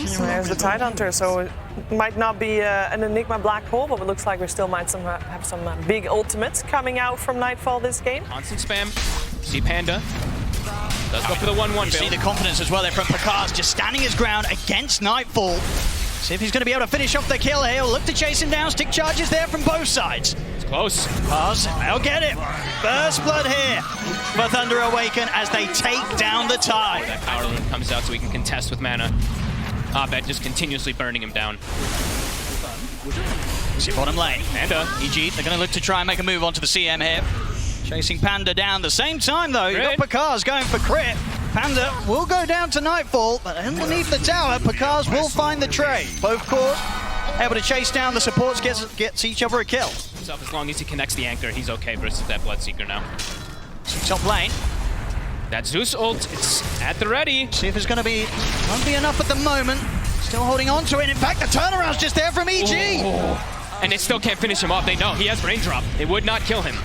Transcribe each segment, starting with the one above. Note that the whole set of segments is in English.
There's the Tidehunter, so it might not be an Enigma black hole, but it looks like we still might have some big ultimates coming out from Nightfall this game. Constant spam. See Panda. Does go for the 1-1 build. See the confidence as well there from Pakaz, just standing his ground against Nightfall. See if he's going to be able to finish off the kill here. He'll look to chase him down. Stick charges there from both sides. It's close. Pakaz, they'll get it. First blood here for Thunder Awaken as they take down the Tide. That power loop comes out so he can contest with mana. Abed just continuously burning him down. See bottom lane. Panda. EG, they're going to look to try and make a move onto the CM here. Chasing Panda down. The same time though, you've got Pakaz going for crit. Panda will go down to Nightfall, but underneath the tower, Pakaz will find the trade. Both cores able to chase down the supports, gets each other a kill. As long as he connects the anchor, he's okay versus that Bloodseeker now. Top lane. That Zeus ult, it's at the ready. See if it's going to be, won't be enough at the moment. Still holding on to it. In fact, the turnaround's just there from EG. Oh. And they still can't finish him off. They know he has raindrop. It would not kill him.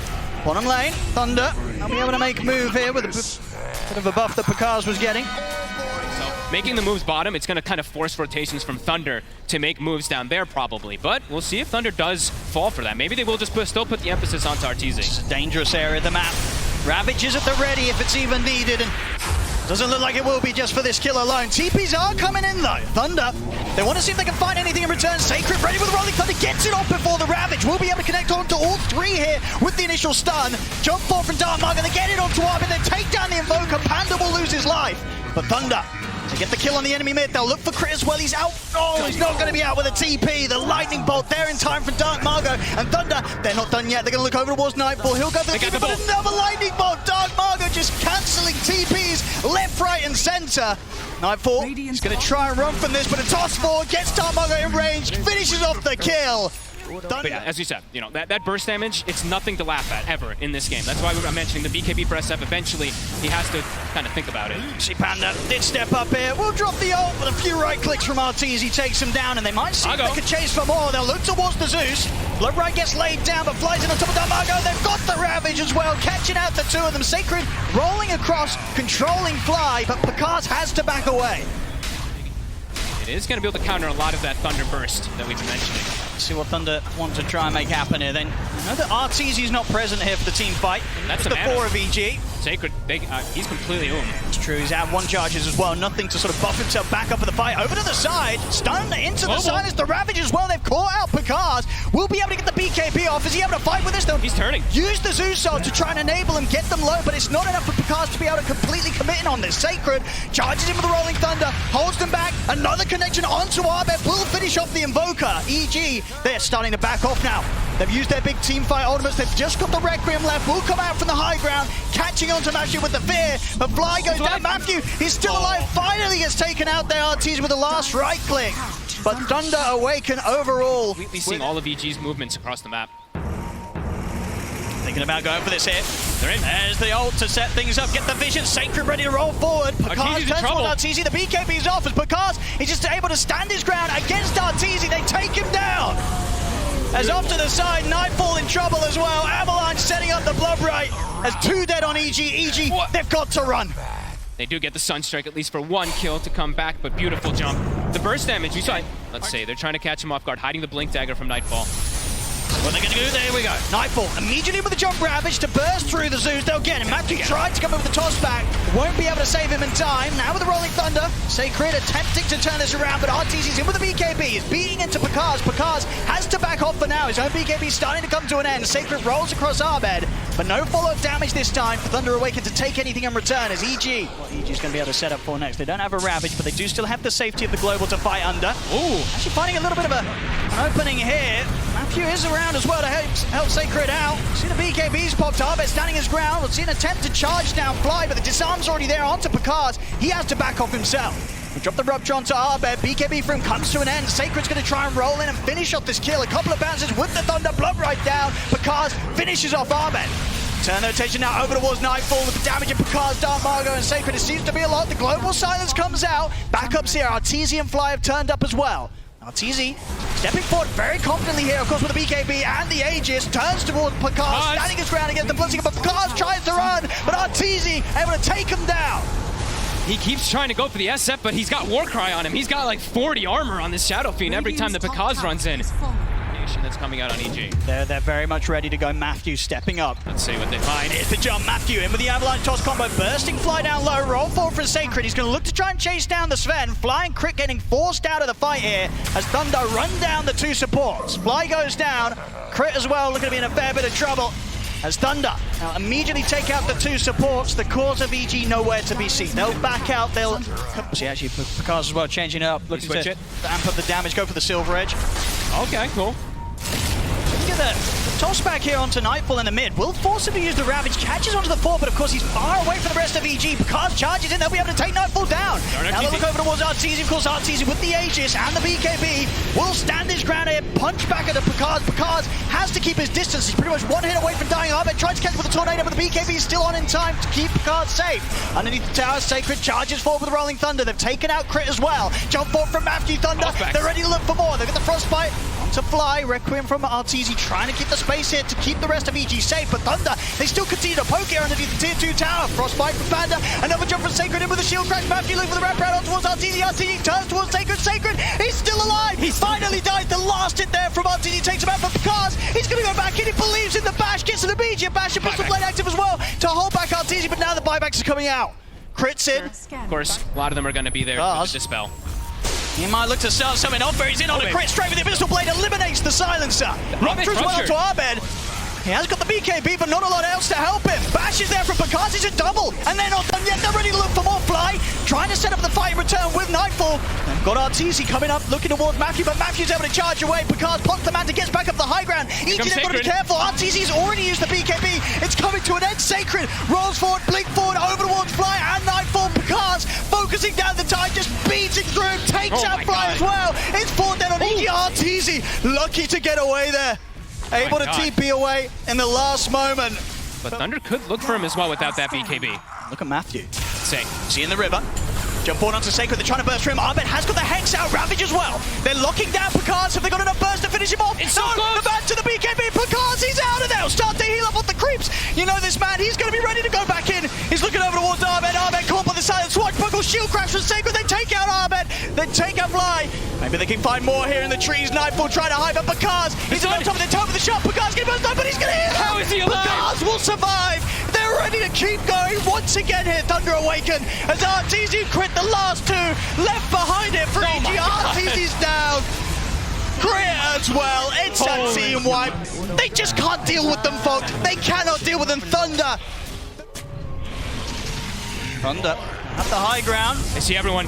Bottom lane, Thunder. They'll be able to make a move here with a bit of a buff that Pakaz was getting. So making the moves bottom, it's going to kind of force rotations from Thunder to make moves down there probably. But we'll see if Thunder does fall for that. Maybe they will just still put the emphasis onto Arteezy. This is a dangerous area of the map. Ravage is at the ready if it's even needed, and doesn't look like it will be just for this kill alone. TPs are coming in though. Thunder, they want to see if they can find anything in return. Sacred ready with the Rolling Thunder, gets it off before the Ravage. Will be able to connect on to all three here with the initial stun. Jump forward from Dartmark, and they get it onto Arb, and then take down the Invoker. Panda will lose his life. But Thunder, to get the kill on the enemy mid, they'll look for crit as well. He's out. Oh, he's not going to be out with a TP. The Lightning Bolt there in time for Dark Margo. And Thunder, they're not done yet. They're going to look over towards Nightfall. He'll go for the TP, but another Lightning Bolt. Dark Margo just cancelling TPs left, right, and center. Nightfall is going to try and run from this, but a toss forward gets Dark Margo in range, finishes off the kill. But yeah, as you said, you know, that burst damage, it's nothing to laugh at ever in this game. That's why I'm mentioning the BKB for SF. Eventually, he has to kind of think about it. See Panda did step up here. We'll drop the ult, but a few right clicks from Arteezy takes him down, and they might see if they could chase for more. They'll look towards the Zeus. Bloodbright gets laid down, but flies in on top of Darmargo. They've got the Ravage as well, catching out the two of them. Sacred rolling across, controlling Fly, but Pakaz has to back away. It is going to be able to counter a lot of that Thunder burst that we've been mentioning. See what Thunder want to try and make happen here. Then you know that Arteezy's not present here for the team fight. That's the 4 of EG. Sacred, he's completely It's true, he's out 1 charges as well. Nothing to sort of buff himself back up for the fight. Over to the side, stunned into the silence. The Ravage as well. They've caught out Pakaz. Will be able to get the BKB off. Is he able to fight with this? They'll he's turning. Use the Zeus ult to try and enable him, get them low, but it's not enough for Pakaz to be able to completely commit in on this. Sacred charges in with the Rolling Thunder, holds them back. Another connection onto Arbet will finish off the Invoker. EG, they're starting to back off now. They've used their big team fight ultimates. They've just got the Requiem left. Will come out from the high ground, catching onto Matthew with the fear. But Fly goes down. Matthew, he's still alive. Finally gets taken out there. Arteezy with the last right click. But Thunder Awaken overall. Completely seeing all of EG's movements across the map. Thinking about going for this hit. They're in. There's the ult to set things up. Get the vision. Sacred ready to roll forward. Pakaz turns towards Arteezy. The BKB's off as Pakaz is just able to stand his ground against Arteezy. They take him down. As off to the side, Nightfall in trouble as well. Avalanche setting up the Bloodbright. As 2 dead on EG. EG, they've got to run. They do get the Sunstrike at least for 1 kill to come back, but beautiful jump. The burst damage, you saw it. Let's say they're trying to catch him off guard, hiding the Blink Dagger from Nightfall. What they're going to do, there we go. Nightfall immediately with the jump Ravage to burst through the Zeus. They'll get him. Matthew tried to come in with the toss back. Won't be able to save him in time. Now with the Rolling Thunder, Sacred attempting to turn this around, but Arteezy's in with the BKB. He's beating into Pakaz. Pakaz has to back off for now. His own BKB starting to come to an end. Sacred rolls across Arbed, but no follow-up damage this time for Thunder Awaken to take anything in return as EG. What EG's going to be able to set up for next. They don't have a Ravage, but they do still have the safety of the Global to fight under. Ooh. Actually finding a little bit of an opening here. Matthew is around as well to help Sacred out. See the BKB's popped up. They're standing his ground. We'll see an attempt to charge down Fly, but the disarm's already there onto Pakaz. He has to back off himself. We drop the Rupture onto Arbed. BKB for him comes to an end. Sacred's going to try and roll in and finish off this kill. A couple of bounces with the Thunder. Bloodbright down. Pakaz finishes off Arbed. Turn the rotation now over towards Nightfall with the damage of Pakaz, Dartmargo, and Sacred. It seems to be a lot. The Global Silence comes out. Backups here. Arteezy and Fly have turned up as well. Arteezy stepping forward very confidently here, of course, with the BKB and the Aegis. Turns towards Pakaz, standing his ground against the Bloodseeker, but Pakaz tries to run, but Arteezy able to take him down. He keeps trying to go for the SF, but he's got Warcry on him. He's got like 40 armor on this Shadow Fiend every time the Pakaz runs in. That's coming out on EG. They're very much ready to go. Matthew stepping up. Let's see what they find. Here's the jump. Matthew in with the Avalanche toss combo. Bursting Fly down low. Roll forward for Sacred. He's going to look to try and chase down the Sven. Flying Crit getting forced out of the fight here as Thunder run down the two supports. Fly goes down. Crit as well looking to be in a fair bit of trouble as Thunder now immediately take out the two supports. The cause of EG nowhere to be seen. They'll back out. They'll see actually Pakaz as well changing it up. Looking switch to it. amp up the damage. Go for the Silver Edge. Okay, cool. Look at the toss back here onto Nightfall in the mid. Will force him to use the Ravage, catches onto the fort, but of course he's far away from the rest of EG. Pakaz charges in, they'll be able to take Nightfall down. Now they look over towards Arteezy. Of course, Arteezy with the Aegis and the BKB will stand his ground here, punch back at the Pakaz. Pakaz has to keep his distance. He's pretty much one hit away from dying. Arbet tries to catch with the Tornado, but the BKB is still on in time to keep Pakaz safe. Underneath the tower, Sacred charges forward with the Rolling Thunder. They've taken out Crit as well. Jump forward from Matthew. Thunder, they're ready to look for more. They've got the Frostbite onto Fly. Requiem from Arteezy trying to keep the space here to keep the rest of EG safe, but Thunder, they still continue to poke here underneath the tier 2 tower. Frostbite from Panda, another jump from Sacred in with a shield crash. Matthew looking for the wrap round on towards Arteezy. Arteezy turns towards Sacred. Sacred, he's still alive. He finally died. The last hit there from Arteezy takes him out for Pakaz. He's going to go back in. He believes in the bash, gets an immediate bash and pistol blade active as well to hold back Arteezy, but now the buybacks are coming out. Crits in. Of course, a lot of them are going to be there with the Dispel. He might look to start something off, but he's in on a crit straight with the Pistol Blade, eliminates the Silencer. Ruptures well to Arbed. He has got the BKB, but not a lot else to help him. Bash is there from Pakaz, it's a double, and they're not done yet. They're ready to look for more. Fly, trying to set up the fight in return with Nightfall. They've got Arteezy coming up, looking towards Matthew, but Matthew's able to charge away. Pakaz pops the man to gets back up the high ground. EG, they've got to be careful. Arteezy's already used the BKB. It's coming to an end. Sacred rolls forward, blink forward, over towards Fly and Nightfall. Pakaz focusing down the tide, just beating through, takes out Fly as well. It's 4 dead on EG. Arteezy lucky to get away there. Able to TP away in the last moment. But Thunder could look for him as well without that BKB. Look at Matthew. Sick. See in the river. Jump forward onto Sacred. They're trying to burst through him. Arbet has got the Hex out. Ravage as well. They're locking down Pakaz. Have they got enough burst to finish him off? It's so close. The man to the BKB. Pakaz, he's out of there. He'll start to heal up on the creeps. You know this man, he's going to be ready to go back in. He's looking over towards Arbet. Arbet caught by the silent swashbuckle. Shield crash from Sacred. They take out Arbet. They take out Fly. Maybe they can find more here in the trees. Nightfall trying to hide, but Pakaz, he's on top of the top of the shot. Pakaz getting burst down, but he's going to hit him. How is he alive? Pakaz will survive. They're ready to keep going once again here. Thunder Awaken as Arteezy crit the last two. Left behind it for EG. Arteezy's down. Crit as well. It's a team wipe. They just can't deal with them, folks. They cannot deal with them. Thunder. Thunder at the high ground. I see everyone.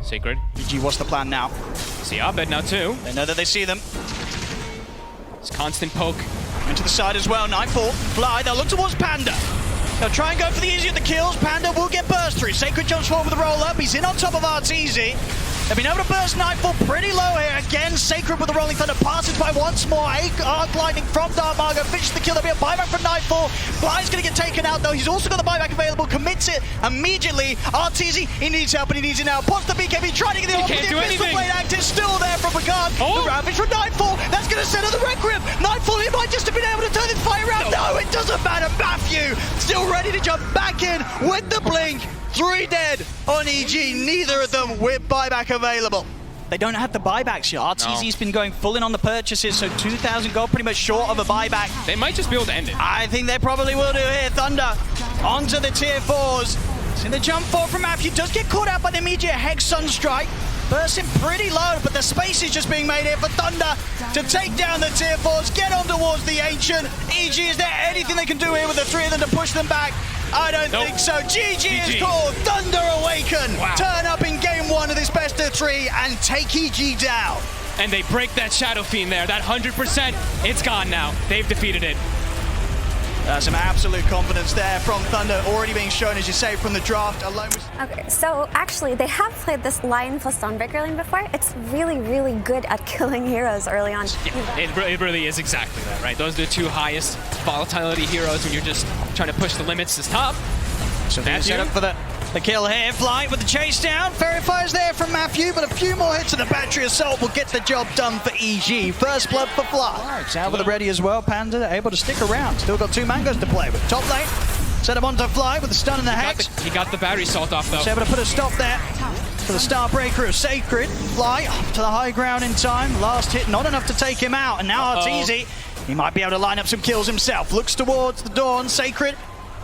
Sacred. EG, what's the plan now? See Abed now too. They know that they see them. It's constant poke. Into the side as well. Nightfall. Fly. They'll look towards Panda. They'll try and go for the easy of the kills. Panda will get burst through. Sacred jumps forward with a roll up. He's in on top of Arteezy. They've been able to burst Nightfall pretty low here. Again, Sacred with the Rolling Thunder passes by once more. Arc Lightning from Dark Margo finishes the kill. There'll be a buyback from Nightfall. Fly's going to get taken out though. He's also got the buyback available. Commits it immediately. Arteezy, he needs help and he needs it now. Pops the BKB, trying to get the off. The Pistol Blade active still there from Pakaz. The Ravage from Nightfall. That's going to set up the Requiem. Nightfall, he might just have been able to turn this fight around. No, it doesn't matter. Matthew still ready to jump back in with the blink. 3 dead on EG. Neither of them with buyback available. They don't have the buybacks yet. Arteezy's been going full in on the purchases, so 2,000 gold pretty much short of a buyback. They might just be able to end it. I think they probably will do here. Thunder onto the tier 4s. See the jump forward from Matthew. Does get caught out by the immediate Hex Sunstrike. Bursting pretty low, but the space is just being made here for Thunder to take down the tier 4s, get on towards the Ancient. EG, is there anything they can do here with the 3 of them to push them back? I don't think so. GG is called. Thunder Awaken. Wow. Turn up in game 1 of this best of 3 and take EG down. And they break that Shadow Fiend there. That 100%, it's gone now. They've defeated it. Some absolute confidence there from Thunder, already being shown, as you say, from the draft alone. Okay, so actually, they have played this Lion plus Stonebreaker lane before. It's really, really good at killing heroes early on. Yeah, it really is exactly that, right? Those are the 2 highest volatility heroes when you're just trying to push the limits as top. So that's set up for the kill here. Fly with the chase down. Fairy Fire's there from Matthew, but a few more hits of the Battery Assault will get the job done for EG. First blood for Fly. It's out with the ready as well. Panda able to stick around. Still got 2 mangoes to play with. Top lane. Set him onto Fly with the stun and the hex. He got the battery salt off, though. He's able to put a stop there for the Starbreaker of Sacred. Fly to the high ground in time. Last hit, not enough to take him out. And now Arteezy, he might be able to line up some kills himself. Looks towards the Dawn. Sacred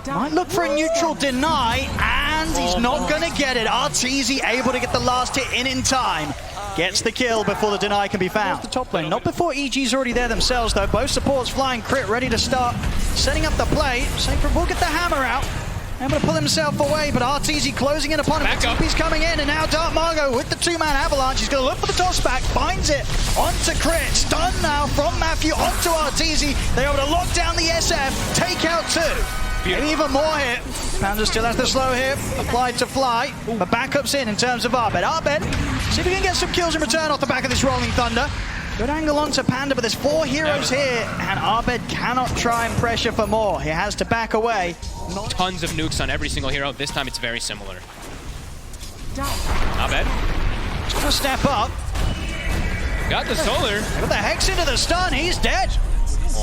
might look for a neutral deny, and he's not going to get it. Arteezy able to get the last hit in time. Gets the kill before the deny can be found. The top lane, not before EG's already there themselves, though. Both supports flying crit, ready to start setting up the play. Sacred will get the hammer out. Able to pull himself away, but Arteezy closing in upon him. TP's coming in, and now Dark Margot with the two-man avalanche. He's going to look for the toss back, finds it onto crit. Stun now from Matthew onto Arteezy. They're able to lock down the SF, take out two. Maybe even more hit. Panda still has the slow hit applied to Fly, but backups in terms of Arbed. Arbed, see if we can get some kills in return off the back of this Rolling Thunder. Good angle onto Panda, but there's 4 heroes here, and Arbed cannot try and pressure for more. He has to back away. Tons of nukes on every single hero. This time it's very similar. Arbed. He's going to step up. Got the solar. Got the hex into the stun. He's dead.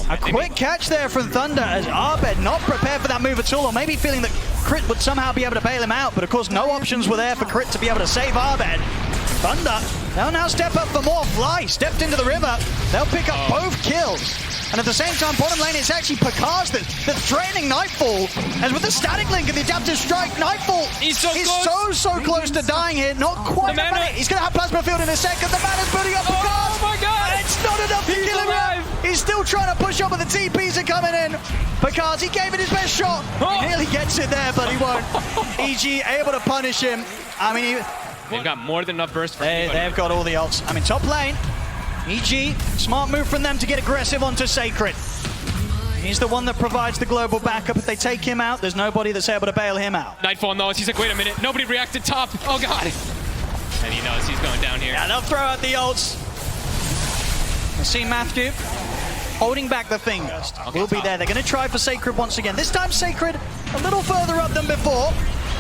A quick catch there from Thunder as Arbed not prepared for that move at all, or maybe feeling that Crit would somehow be able to bail him out, but of course no options were there for Crit to be able to save Arbed. Thunder, they'll now step up for more. Fly stepped into the river. They'll pick up both kills. And at the same time, bottom lane, it's actually Pakaz that's threatening Nightfall. As with the static link and the adaptive strike, Nightfall is so close to dying here. Not quite a minute. He's going to have Plasma Field in a second. The mana's building up Pakaz. Oh my god! And it's not enough to kill him yet. He's still trying to push up, but the TPs are coming in. Pakaz, he gave it his best shot. He nearly gets it there, but he won't. EG able to punish him. I mean, they've got more than enough burst for they've got all the ults. I mean, top lane, EG, smart move from them to get aggressive onto Sacred. He's the one that provides the global backup. If they take him out, there's nobody that's able to bail him out. Nightfall knows. He's like, wait a minute. Nobody reacted top. Oh, God. And he knows he's going down here. Yeah, they'll throw out the ults. I see Matthew holding back the fingers. We'll be there. They're going to try for Sacred once again. This time Sacred a little further up than before.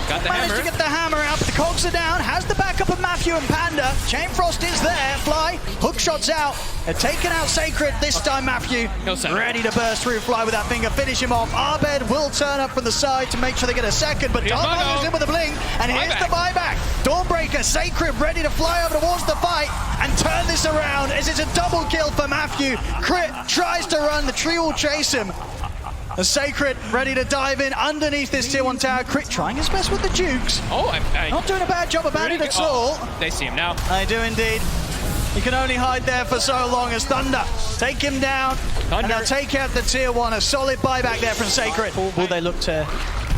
Got the Managed to get the hammer out, but the cogs are down. Has the backup of Matthew and Panda. Chain Frost is there. Fly, hook shots out. They're taking out Sacred. This time Matthew ready to burst through Fly with that finger. Finish him off. Arbed will turn up from the side to make sure they get a second, but Dark is in with a blink, and here's the buyback. Dawnbreaker, Sacred ready to fly over towards the fight and turn this around as it's a double kill for Matthew. Crit tries to run. The tree will chase him. The Sacred ready to dive in underneath this tier 1 tower. Crit trying his best with the Jukes. Not doing a bad job about it at all. They see him now. They do indeed. He can only hide there for so long as Thunder take him down. And they'll take out the tier 1. A solid buyback there from Sacred. Will they look to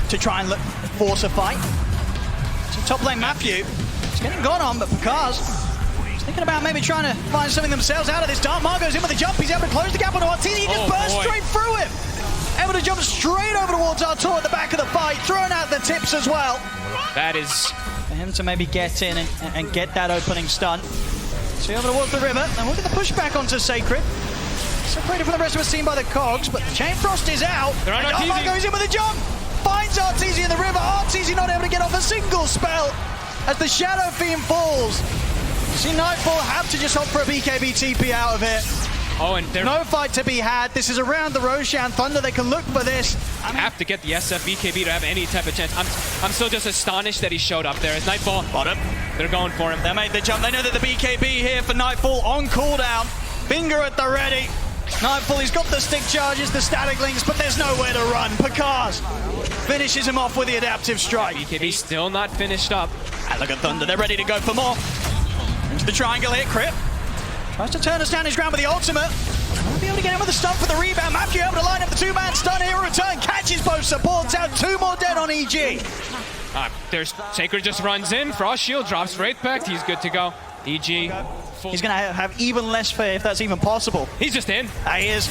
try and force a fight? So top lane Matthew. He's getting gone on, but Pakaz thinking about maybe trying to find something themselves out of this. Dark Margot's in with a jump. He's able to close the gap on Arteezy. He just burst straight through him. Able to jump straight over towards Artur at the back of the fight, throwing out the tips as well. That is... for him to maybe get in and get that opening stun. So able to walk the river, and we'll get the pushback onto Sacred. Separated from the rest of us seen by the cogs, but Chain Frost is out. They're on Arteezy. Dark goes in with a jump. Finds Arteezy in the river. Arteezy not able to get off a single spell as the Shadow Fiend falls. See Nightfall have to just hope for a BKB TP out of it. Oh, and there's no fight to be had. This is around the Roshan Thunder. They can look for this. Have to get the SF BKB to have any type of chance. I'm still just astonished that he showed up there. As Nightfall, bottom, they're going for him. They made the jump. They know that the BKB here for Nightfall on cooldown. Finger at the ready. Nightfall, he's got the stick charges, the static links, but there's nowhere to run. Pakaz finishes him off with the adaptive strike. BKB still not finished up. And look at Thunder. They're ready to go for more. Into the triangle here. Crit tries to turn us down his ground with the ultimate. Won't be able to get him with the stun for the rebound. Matthew able to line up the two-man stun here. Return catches both supports out. 2 more dead on EG. There's Sacred just runs in. Frost Shield drops right back. He's good to go. EG. He's going to have even less fear if that's even possible. He's just in. He is.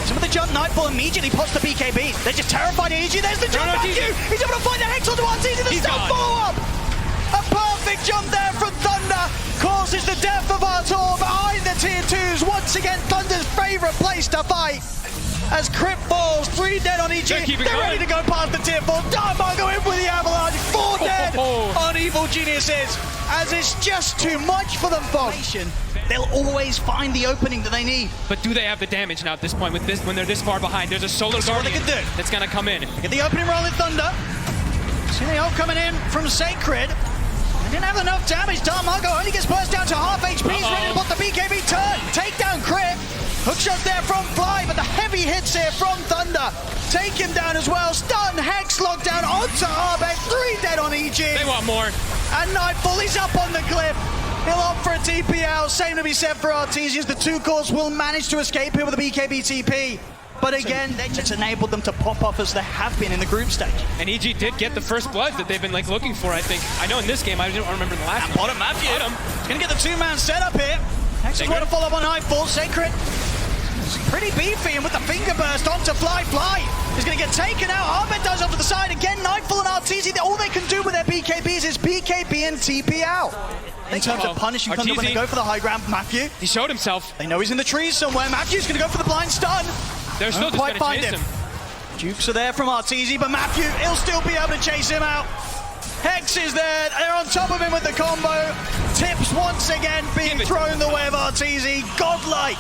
Some of the jump. Nightfall immediately pops the BKB. They're just terrified of EG. There's the jump. Matthew. He's able to find the hex onto Arteezy. The stun follow-up. A perfect jump there from Thunder causes the death of Artur behind the tier 2s. Once again, Thunder's favourite place to fight. As Crit falls, 3 dead on EG. They're ready to go past the tier 4. Dark Margot in with the avalanche. 4 dead on EG. evil genius is, as it's just too much for them, folks. They'll always find the opening that they need. But do they have the damage now at this point with this when they're this far behind? There's a Solar Guardian what they can do. that's gonna come in. Get the opening roll in Thunder. See the ult coming in from Sacred. They didn't have enough damage. Darmago only gets burst down to half HP. He's ready to put the BKB turn. Takedown crit. Hookshot there from Fly, but the heavy hits here from Thunder. Take him down as well. Stun, Hex, lockdown onto Arbet. 3 dead on EG. They want more. And Nightfall, he's up on the cliff. He'll opt for a TP out. Same to be said for Artesians. The 2 cores will manage to escape here with a BKB TP. But again, they just enabled them to pop off as they have been in the group stage. And EG did get the first blood that they've been like looking for, I think. I know in this game, I don't remember the last one. Bottom Matthew. He's going to get the 2-man setup here. Hex is going to follow up on Nightfall. Sacred. Pretty beefy, and with the finger burst onto Fly. He's going to get taken out. Arbet does off to the side. Again, Nightfall and Arteezy, all they can do with their BKBs is BKB and TP out. In terms of punishing Thunder when they go for the high ground, Matthew. He showed himself. They know he's in the trees somewhere. Matthew's going to go for the blind stun. They're still just going to chase him. Jukes are there from Arteezy, but Matthew, he'll still be able to chase him out. Hex is there. They're on top of him with the combo. Tips once again being thrown the way of Arteezy. Godlike.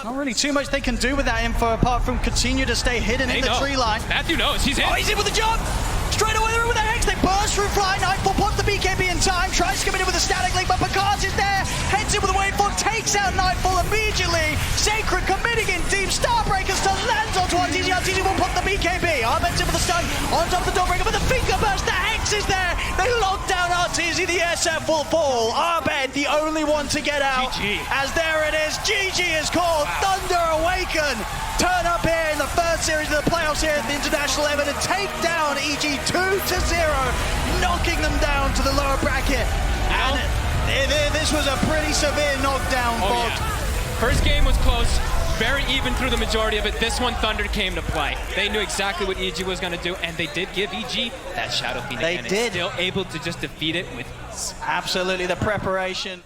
Not really too much they can do with that info apart from continue to stay hidden in the tree line. Matthew knows. He's in. Oh, he's in with the jump. Straight away they're in with the Hex. They burst through Fly. Nightfall puts the BKB in time. Tries to come in with a static link, but Picard's is there. Heads in with a wavefall. Takes out Nightfall immediately. Sacred committing in deep. Starbreaker stun lands onto Arteezy. Arteezy will put the BKB. Arbet's in with the stun. On top of the Doorbreaker, but the finger burst. The Hex is there. They lock down Arteezy. The SF will fall. Arbet, the only one to get out. GG. As there it is. GG is called. Wow. Thunder Awaken. Turn up here in the first series of the playoffs here at the International level and take down EG 2-0, knocking them down to the lower bracket. And this was a pretty severe knockdown, folks. Yeah. First game was close, very even through the majority of it. This one, Thunder came to play. They knew exactly what EG was going to do, and they did give EG that Shadow Phoenix. They did. Still able to just defeat it with absolutely the preparation.